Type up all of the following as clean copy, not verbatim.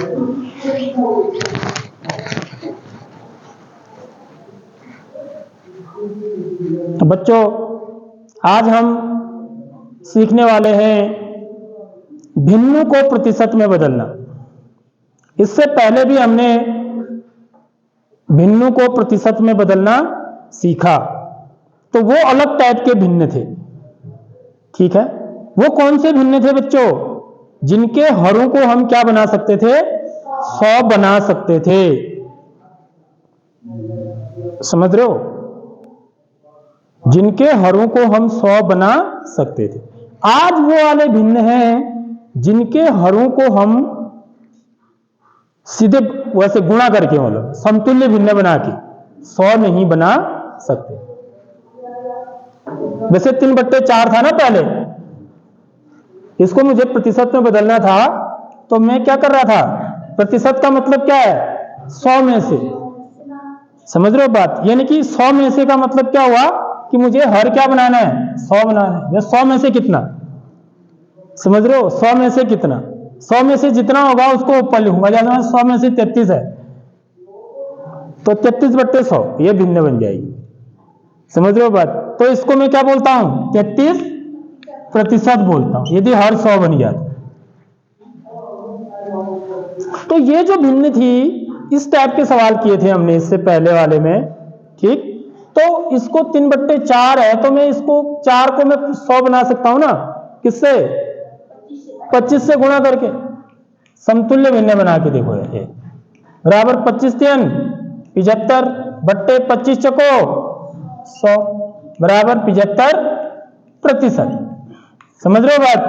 तो बच्चों, आज हम सीखने वाले हैं भिन्न को प्रतिशत में बदलना। इससे पहले भी हमने भिन्न को प्रतिशत में बदलना सीखा, तो वो अलग टाइप के भिन्न थे। ठीक है, वो कौन से भिन्न थे बच्चों? जिनके हरों को हम क्या बना सकते थे? 100 बना सकते थे। समझ रहे हो? जिनके हरों को हम 100 बना सकते थे। आज वो वाले भिन्न हैं जिनके हरों को हम सीधे वैसे गुणा करके, मतलब समतुल्य भिन्न बना के 100 नहीं बना सकते। वैसे 3/4 था ना पहले, इसको मुझे प्रतिशत में बदलना था, तो मैं क्या कर रहा था? प्रतिशत का मतलब क्या है? 100 में से। समझ रहे हो बात? यानी कि 100 में से का मतलब क्या हुआ कि मुझे हर क्या बनाना है? 100 बनाना है। मैं 100 में से कितना, समझ रहे हो? 100 में से कितना, 100 में से जितना होगा उसको ऊपर लिखूंगा। जैसे 100 में से 33 है तो 33/100 ये भिन्न बन जाएगी। समझ रहे हो बात? तो इसको मैं क्या बोलता हूं? 33% बोलता हूं, यदि हर 100 बन गया तो ये जो भिन्न थी, इस टाइप के सवाल किए थे हमने इससे पहले वाले में। ठीक, तो इसको 3/4 है, तो मैं इसको 4 को मैं 100 बना सकता हूं ना? किससे? 25 से गुणा करके समतुल्य भिन्न बना के देखो। ये बराबर 25 3 75/25 चको 100 बराबर 75%। समझ रहे हो बात?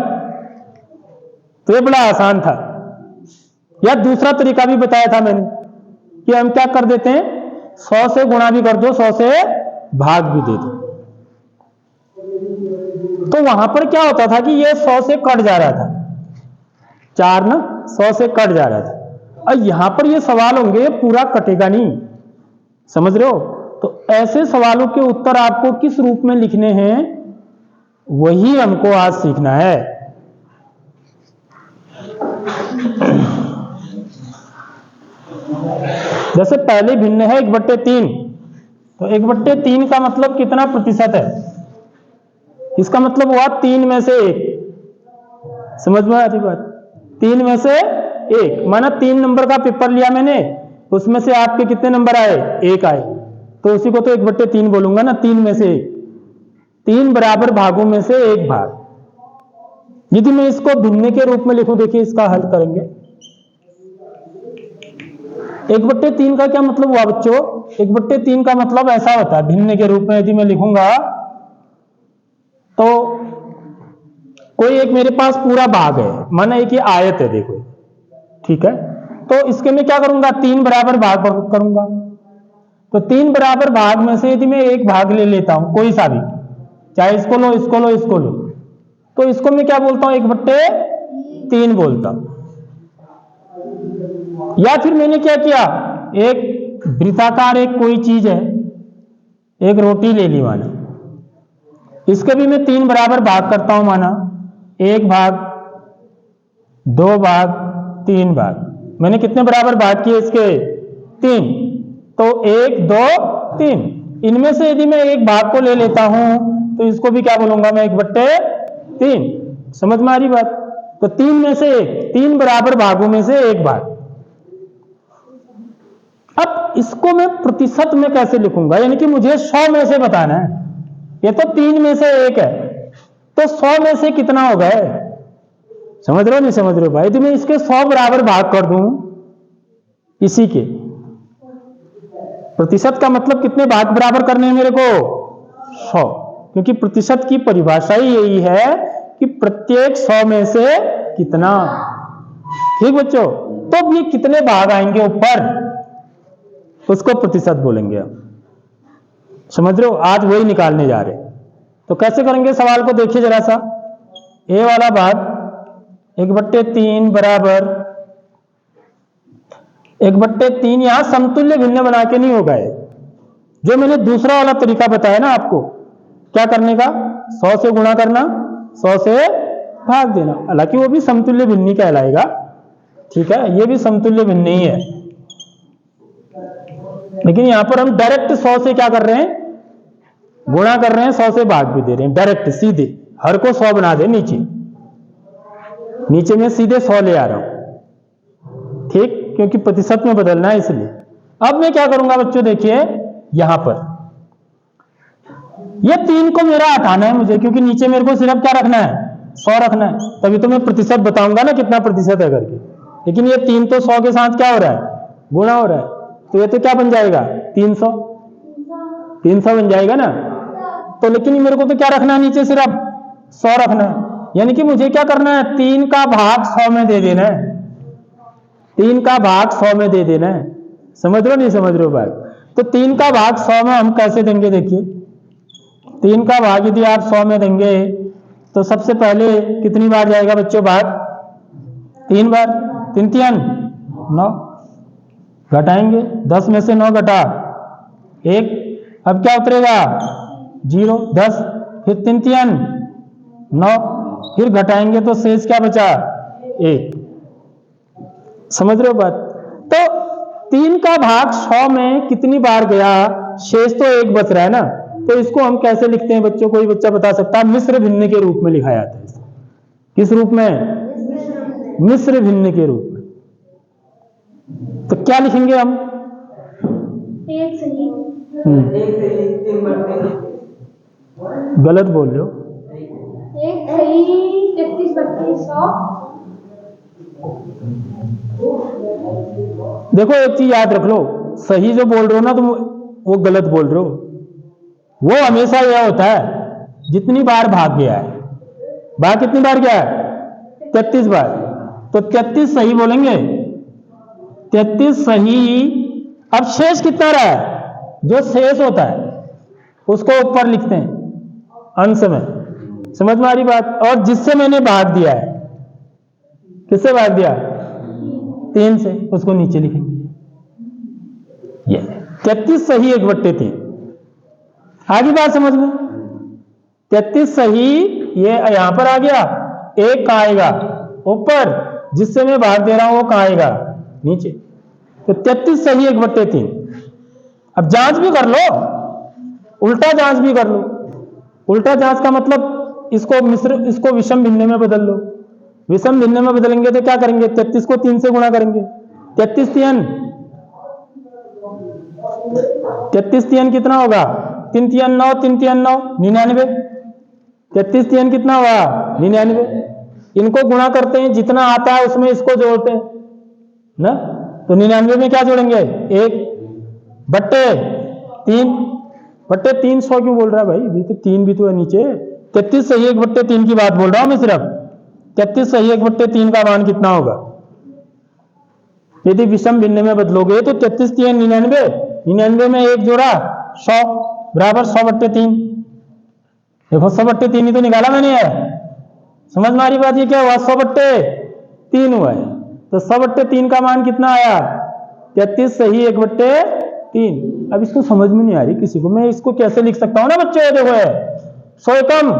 तो ये बड़ा आसान था। या दूसरा तरीका भी बताया था मैंने कि हम क्या कर देते हैं? 100 से गुणा भी कर दो, 100 से भाग भी दे दो। तो वहां पर क्या होता था कि ये 100 से कट जा रहा था, 4 ना 100 से कट जा रहा था। और यहां पर ये सवाल होंगे, पूरा कटेगा नहीं। समझ रहे हो? तो ऐसे सवालों के उत्तर आपको किस रूप में लिखने हैं, वही हमको आज सीखना है। जैसे पहले भिन्न है 1/3, तो 1/3 का मतलब कितना प्रतिशत है? इसका मतलब हुआ 3 में से 1। समझ में आ रही बात? 3 में से 1 माना 3 नंबर का पेपर लिया मैंने, उसमें से आपके कितने नंबर आए? 1 आए, तो उसी को तो 1/3 बोलूंगा ना। 3 में से 1, 3 बराबर भागों में से 1 भाग। यदि मैं इसको भिन्न के रूप में लिखूं, देखिए इसका हल करेंगे। 1/3 का क्या मतलब हुआ बच्चों? 1/3 का मतलब ऐसा होता है भिन्न के रूप में यदि मैं लिखूंगा, तो कोई एक मेरे पास पूरा भाग है, माना एक ये आयत है, देखो। ठीक है, तो इसके मैं क्या करूंगा? 3 बराबर भाग करूंगा। तो 3 बराबर भाग में से यदि मैं एक भाग ले लेता हूं, कोई सा भी, चाहे इसको लो, इसको लो, इसको लो, तो इसको मैं क्या बोलता हूं? 1/3 बोलता हूं। या फिर मैंने क्या किया? एक वृत्ताकार एक कोई चीज है, एक रोटी ले ली माना, इसके भी मैं 3 बराबर भाग करता हूं। माना 1 भाग, 2 भाग, 3 भाग। मैंने कितने बराबर भाग किए इसके? 3। तो 1 2 3, इनमें से यदि मैं एक भाग को ले लेता हूं, तो इसको भी क्या बोलूंगा मैं? 1/3। समझ में आ रही बात? तो 3 में से 1, 3 बराबर भागों में से 1 भाग। अब इसको मैं प्रतिशत में कैसे लिखूंगा? यानी कि मुझे 100 में से बताना है। ये तो 3 में से 1 है, तो 100 में से कितना हो गए? समझ रहे हो नहीं समझ रहे हो भाई? तो मैं इसके 100 बराबर भाग कर दूं इसी के। प्रतिशत का मतलब कितने भाग बराबर करने हैं मेरे को? 100। क्योंकि प्रतिशत की परिभाषा ही यही है कि प्रत्येक 100 में से कितना। ठीक बच्चों? तो अब ये कितने भाग आएंगे ऊपर, उसको प्रतिशत बोलेंगे हम। समझ रहे हो? आज वही निकालने जा रहे हैं। तो कैसे करेंगे सवाल को? देखिए जरा सा। ए वाला भाग 1/3 बराबर 1/3, यहां समतुल्य भिन्न बना के नहीं होगा। जो मैंने दूसरा वाला तरीका बताया ना आपको, क्या करने का? 100 से गुणा करना, 100 से भाग देना। हालांकि वो भी समतुल्य भिन्न कहलाएगा, ठीक है, ये भी समतुल्य भिन्न ही है, लेकिन यहां पर हम डायरेक्ट 100 से क्या कर रहे हैं, गुणा कर रहे हैं, 100 से भाग भी दे रहे हैं, डायरेक्ट सीधे हर को 100 बना दे, नीचे में सीधे 100 ले आ रहा हूं, ठीक, क्योंकि प्रतिशत में बदलना है इसलिए। अब मैं क्या करूंगा बच्चों, देखिए यहां पर ये 3 को मेरा हटाना है मुझे, क्योंकि नीचे मेरे को सिर्फ क्या रखना है, 100 रखना है, तभी तो मैं प्रतिशत बताऊंगा ना कितना प्रतिशत है करके। लेकिन ये 3 तो 100 के साथ क्या हो रहा है, गुणा हो रहा है, तो ये तो क्या बन जाएगा, 300 बन जाएगा ना। तो लेकिन मेरे को तो क्या रखना है, नीचे सिर्फ 100 रखना है, यानी कि मुझे क्या करना है, 3 का भाग 100 में दे देना है, 3 का भाग 100 में दे देना है। समझ रहे हो नहीं समझ रहे हो बात? तो 3 का भाग 100 में हम कैसे देंगे, देखिए 3 का भाग यदि आप 100 में देंगे तो सबसे पहले कितनी बार जाएगा बच्चों भाग, 3 बार, 3 3 9, घटाएंगे 10 में से 9 घटा 1, अब क्या उतरेगा 0, 10, फिर 3 3 9, फिर घटाएंगे तो शेष क्या बचा 1। समझ रहे हो बात? तो 3 का भाग 100 में कितनी बार गया, शेष तो 1 बच रहा है ना, तो इसको हम कैसे लिखते हैं बच्चों, कोई बच्चा बता सकता है? मिश्र भिन्न के रूप में लिखा जाता है। किस रूप में? मिश्र भिन्न के रूप में। तो क्या लिखेंगे हम? एक सही, गलत बोल रहे हो, एक सही 33/100। देखो एक चीज याद रख लो, सही जो बोल रहे हो ना तुम वो गलत बोल रहे हो। वो हमेशा यह होता है जितनी बार भाग गया है, भाग कितनी बार गया है, 33 बार, तो 33 सही बोलेंगे, 33 सही। अब शेष कितना रहा है, जो शेष होता है उसको ऊपर लिखते हैं अंश में, समझ में आ रही बात? और जिससे मैंने भाग दिया है, किससे भाग दिया, 3 से, उसको नीचे लिखेंगे। ये 33 सही 1/3। आगे बात समझ में? 33 सही ये यहां पर आ गया, 1 कहां आएगा ऊपर, जिससे मैं भाग दे रहा हूं वो कहां आएगा नीचे। तो 33 सही 1/3। अब जांच भी कर लो, उल्टा जांच भी कर लो। उल्टा जांच का मतलब इसको विषम भिन्न में बदल लो। विषम भिन्न में बदलेंगे तो क्या करेंगे, 33 को 3 से गुणा करेंगे, 33 3 कितना होगा, 3 3 9, 3 3 9 99, 33 3 कितना हुआ 99। इनको गुणा करते हैं, जितना आता है उसमें इसको जोड़ते हैं ना, तो 99 में क्या जोड़ेंगे, 1/3 100 क्यों बोल रहा है भाई, भी तो 3 भी तो है नीचे। 33 सही 1/3 की बात बोल रहा हूं मैं सिर्फ। 33 सही 1/3 का मान कितना होगा, यदि विषम भिन्न में बदलोगे तो 33 3 99, 99 में 1 जोड़ा 100 बराबर 100/3। देखो 100/3 ही तो निकाला मैंने है, समझ में आ रही बात? ये क्या हुआ, 100/3 हुआ है, तो 100/3 का मान कितना आया, 33 सही 1/3। अब इसको समझ में नहीं आ रही किसी को, मैं इसको कैसे लिख सकता हूं ना बच्चों, ये देखो है 100 कम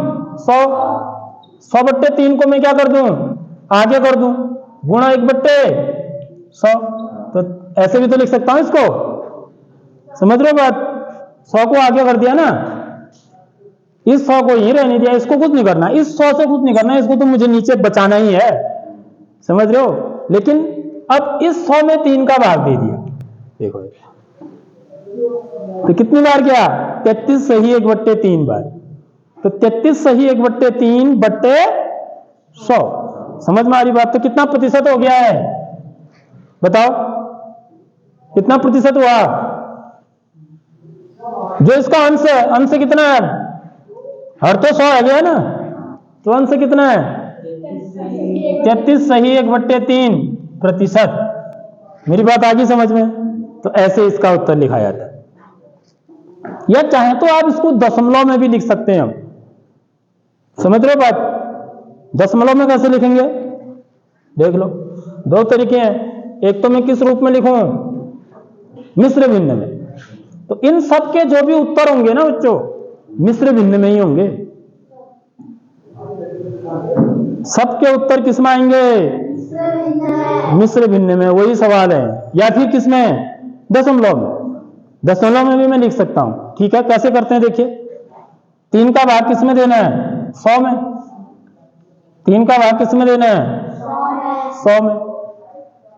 100/3 को मैं क्या कर दूं, आगे कर दूं, गुणा 1/100, तो ऐसे भी तो लिख सकता हूं इसको, समझ रहे हो बात? 100 को आगे कर दिया ना, इस 100 को ही रहने दिया, इसको कुछ नहीं करना, इस 100 से कुछ नहीं करना, इसको तो मुझे नीचे बचाना ही है, समझ रहे हो? लेकिन अब इस 100 में 3 का भाग दे दिया, देखो तो कितनी बार गया, 33 सही 1/3 बार, तो 33 सही 1/3/100। समझ में आ रही बात? तो कितना प्रतिशत हो गया है बताओ, कितना प्रतिशत हुआ? जो इसका अंश है, अंश कितना है, हर तो 100 आ गया ना, तो अंश कितना है, 33 सही 1/3%। मेरी बात आ गई समझ में? तो ऐसे इसका उत्तर लिखा जाता है, या चाहे तो आप इसको दशमलव में भी लिख सकते हैं हम, समझ रहे हो बात? दशमलव में कैसे लिखेंगे देख लो, 2 तरीके हैं, एक तो मैं किस रूप में लिखूं, मिश्र भिन्न में, तो इन सब के जो भी उत्तर होंगे ना बच्चों मिश्र भिन्न में ही होंगे, सबके उत्तर किस में आएंगे, मिश्र भिन्न में, वही सवाल है। या फिर किसमें, दशमलव में। दशमलव में भी मैं लिख सकता हूं। ठीक है, कैसे करते हैं देखिए। 3 का भाग किसमें देना है, 100 में। 3 का भाग किसमें देना है, 100 में।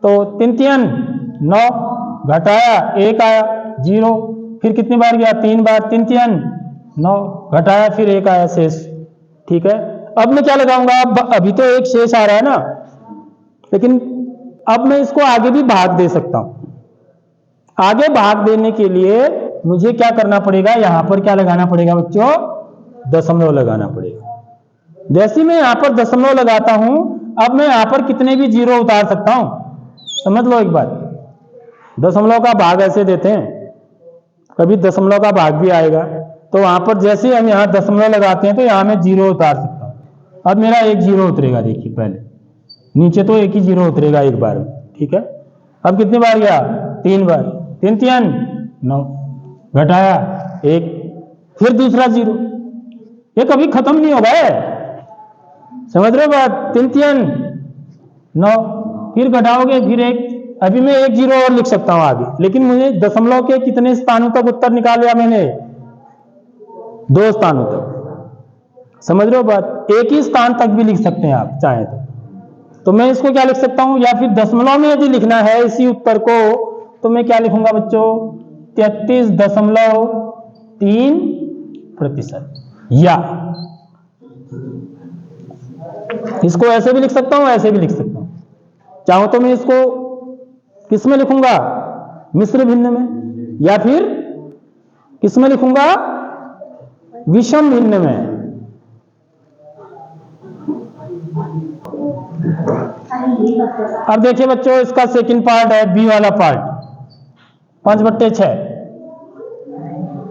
तो 3 3 9, घटाया 1 आया 0, फिर कितनी बार गया, 3 बार, 3 3 9, घटाया फिर 1 आया शेष। ठीक है, अब मैं क्या लगाऊंगा, अभी तो एक शेष आ रहा है ना, लेकिन अब मैं इसको आगे भी भाग दे सकता हूं। आगे भाग देने के लिए मुझे क्या करना पड़ेगा, यहां पर क्या लगाना पड़ेगा बच्चों, दशमलव लगाना पड़ेगा। जैसे मैं यहां पर दशमलव लगाता हूं, अब मैं यहां पर कितने भी 0 उतार सकता हूं। समझ लो एक बात, दशमलव का भाग ऐसे देते हैं, कभी दशमलव का भाग भी आएगा, तो वहां पर जैसे हम यहां दशमलव लगाते हैं तो यहां मैं 0 उतार सकता हूं। अब मेरा एक 0 उतरेगा, देखिए पहले नीचे तो एक ही 0 उतरेगा एक बार में। ठीक है, अब कितनी बार गया, 3 बार, 3 3 9, घटाया 1, फिर दूसरा 0। ये कभी खत्म नहीं होगा है, समझ रहे हो बात। 3 3 9, फिर घटाओगे फिर 1। अभी मैं 1 0 और लिख सकता हूं आगे, लेकिन मुझे दशमलव के कितने स्थानों तक उत्तर निकाल लिया मैंने, 2 स्थानों तक। समझ रहे हो बात, एक ही स्थान तक भी लिख सकते हैं आप चाहे तो मैं इसको क्या लिख सकता हूं, या फिर दशमलव में यदि लिखना है इसी उत्तर को, तो मैं क्या लिखूंगा बच्चों, 33.3%। या इसको ऐसे भी लिख सकता हूं, ऐसे भी लिख सकता हूं। चाहो तो मैं इसको किस में लिखूंगा, मिश्र भिन्न में, या फिर किस में लिखूंगा, विषम भिन्न में। अब देखिए बच्चों, इसका सेकंड पार्ट है, बी वाला पार्ट, 5/6।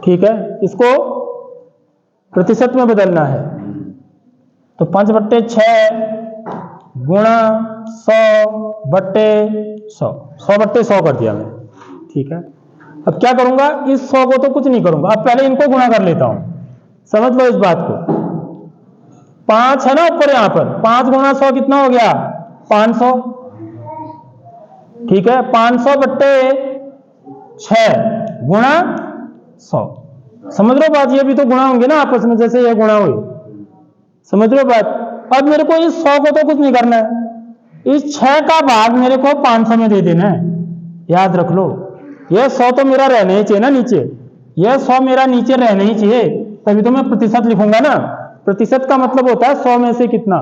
ठीक है, इसको प्रतिशत में बदलना है, तो 5/6 गुणा 100/100, 100/100 कर दिया मैं। ठीक है, अब क्या करूंगा, इस 100 को तो कुछ नहीं करूंगा, अब पहले इनको गुणा कर लेता हूं। समझ लो इस बात को, 5 है ना ऊपर, यहां पर 5 गुणा 100 कितना हो गया, 500। ठीक है, 500/6 गुणा 100। समझ रहे हो बात, ये भी तो गुणा होंगे ना आपस में, जैसे ये गुणा हुई। समझ रहे हो बात। अब मेरे को इस 100 को तो कुछ नहीं करना है, इस 6 का भाग मेरे को 500 में दे देना है। याद रख लो, ये 100 तो मेरा रहना ही चाहिए ना नीचे, ये 100 मेरा नीचे रहना ही चाहिए, तभी तो मैं प्रतिशत लिखूंगा ना। प्रतिशत का मतलब होता है 100 में से कितना,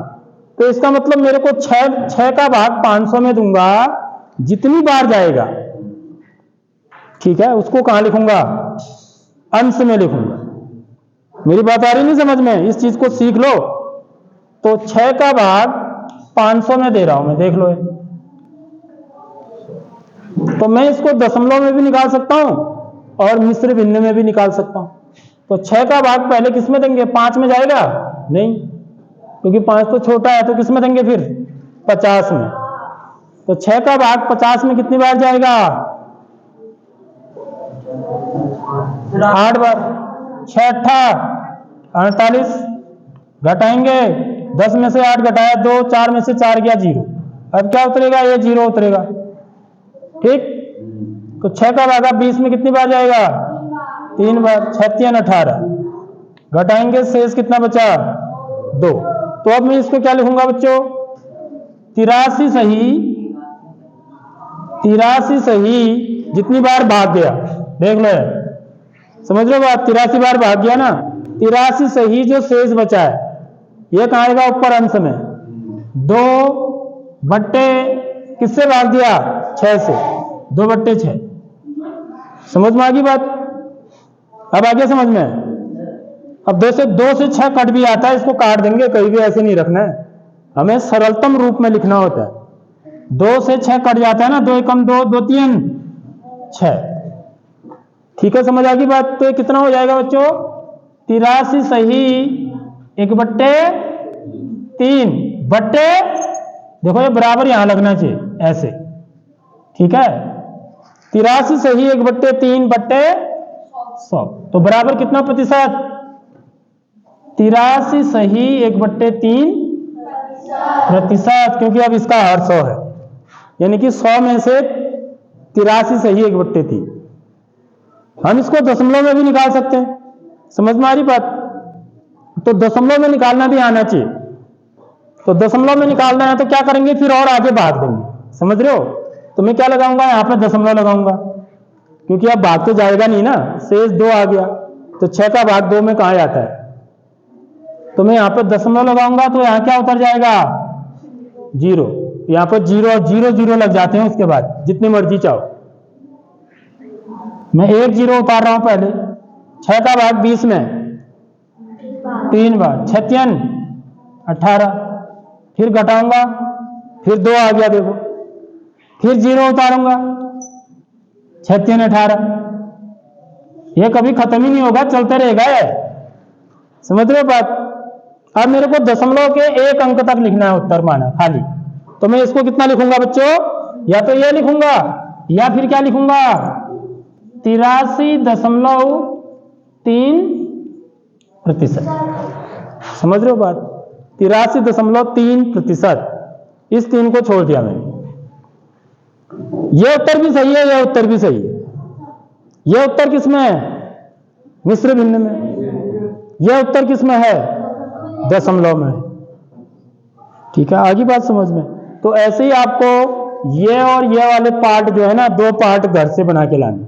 तो इसका मतलब मेरे को 6 का भाग 500 में दूंगा, जितनी बार जाएगा। ठीक है, उसको कहां लिखूंगा, अंश में लिखूंगा। मेरी बात आ रही नहीं समझ में, इस चीज को सीख लो। तो 6 का भाग 500 में दे रहा हूं मैं, देख लो। तो मैं इसको दशमलव में भी निकाल सकता हूं और मिश्र भिन्न में भी निकाल सकता हूं। तो 6 का भाग पहले किस में देंगे, 5 में जाएगा नहीं, क्योंकि 5 तो छोटा है, तो किस में देंगे फिर, 50 में। तो 6 का भाग 50 में कितनी बार जाएगा, 8 बार। 6 8 48, घटाएंगे 10 में से 8 घटाया 2, 4 में से 4 गया 0। अब क्या उतरेगा, ये 0 उतरेगा। ठीक, तो 6 का भागा 20 में कितनी बार जाएगा, 3 बार। 6 3 18, घटाएंगे शेष कितना बचा, 2। तो अब मैं इसको क्या लिखूंगा बच्चों, 83 सही जितनी बार भाग गया, देख लो, समझ लो बात, 83 बार भाग गया ना, 83 सही जो शेष बचा है, ये कहां आएगा, ऊपर अंश में। 2 बट्टे किससे भाग दिया, 6 से, 2/6। समझ में आ गई बात, अब आगे समझ में। अब 2 से 6 कट भी आता है, इसको काट देंगे, कहीं भी ऐसे नहीं रखना है, हमें सरलतम रूप में लिखना होता है। 2 से 6 कट जाता है ना, 2 एकम 2, 2 3 6। ठीक है, समझ आ गई बात। तो कितना हो जाएगा बच्चों, 83 सही 1/3 बट्टे, देखो ये बराबर यहां लगना चाहिए ऐसे। ठीक है, 83 सही 1/3/100, तो बराबर कितना प्रतिशत, 83 सही 1/3 प्रतिशत, क्योंकि अब इसका हर 100 है। यानी कि 100 में से 83 सही एक बट्टे थी। हम इसको दशमलव में भी निकाल सकते हैं, समझ में आ रही बात? तो दशमलव में निकालना भी आना चाहिए। तो दशमलव में निकालना है तो क्या करेंगे, फिर और आगे भाग देंगे, समझ रहे हो? तो मैं क्या लगाऊंगा, यहाँ पे दशमलव लगाऊंगा, क्योंकि अब भाग तो जाएगा नहीं ना, शेष 2 आ गया, तो 6 का भाग 2 में कहाँ जाता है? तो मैं यहाँ पे दशमलव लगाऊंगा तो यहाँ क्या उतर जाएगा, 0। यहाँ पर 0 और 0 0 लग जाते हैं, उसके बाद जितनी मर्जी चाहो। मैं 1 0 उतार रहा हूं पहले, 6 का भाग 20 में 3 बार, 6 3 18, फिर घटाऊंगा, फिर 2 आ गया देखो, फिर 0 उतारूंगा, 6 3 18। ये कभी खत्म ही नहीं होगा, चलते रहेगा ये, समझ रहे हो बात? अब मेरे को दशमलव के 1 अंक तक लिखना है उत्तर माना खाली, तो मैं इसको कितना लिखूंगा बच्चों, या तो ये लिखूंगा या फिर क्या लिखूंगा, 83.3%। समझ रहे हो बात? 83.3%। इस 3 को छोड़ दिया मैंने। ये उत्तर भी सही है, यह उत्तर भी सही है। यह उत्तर किसमें है, मिश्र भिन्न में। यह उत्तर किसमें है, दशमलव में। ठीक है, आगे बात समझ में? तो ऐसे ही आपको ये और ये वाले पार्ट जो है ना, 2 पार्ट घर से बना के लाने।